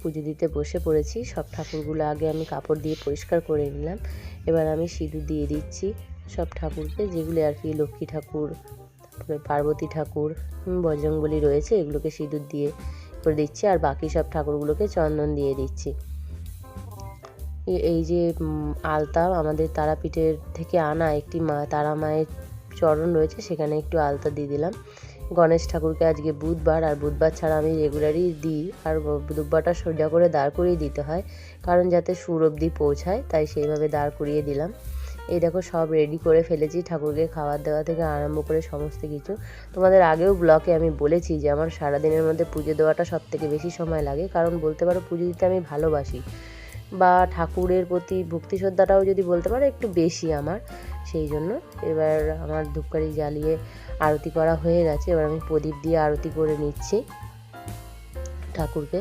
পুজো দিতে বসে পড়েছি। সব ঠাকুরগুলো আগে আমি কাপড় দিয়ে পরিষ্কার করে নিলাম। এবার আমি সিঁদুর দিয়ে দিচ্ছি সব ঠাকুরকে, যেগুলি আর কি লক্ষ্মী ঠাকুর, তারপরে পার্বতী ঠাকুর, বজরংবলী রয়েছে, এগুলোকে সিঁদুর দিয়ে করে দিচ্ছি। আর বাকি সব ঠাকুরগুলোকে চন্দন দিয়ে দিচ্ছি। এই যে আলতা আমাদের তারাপীঠের থেকে আনা একটি তারা মায়ের চরণ রয়েছে, সেখানে একটু আলতা দিয়ে দিলাম। গণেশ ঠাকুরকে আজকে বুধবার, আর বুধবার ছাড়া আমি রেগুলারই দিই, আর দুব্বাটা সোজা করে দাঁড় করিয়ে দিতে হয়, কারণ যাতে সুর অবধি পৌঁছায়, তাই সেইভাবে দাঁড় করিয়ে দিলাম। এই দেখো সব রেডি করে ফেলেছি, ঠাকুরকে খাবার দেওয়া থেকে আরম্ভ করে সমস্ত কিছু। তোমাদের আগেও ব্লগে আমি বলেছি যে আমার সারাদিনের মধ্যে পুজো দেওয়াটা সব থেকে বেশি সময় লাগে, কারণ বলতে পারো পুজো দিতে আমি ভালোবাসি, বা ঠাকুরের প্রতি ভক্তি শ্রদ্ধাটাও যদি বলতে পারো একটু বেশি আমার, সেই জন্য। এবার আমার ধূপকাঠি জ্বালিয়ে আরতি করা হয়ে গেছে, এবার আমি প্রদীপ দিয়ে আরতি করে নিচ্ছি ঠাকুরকে।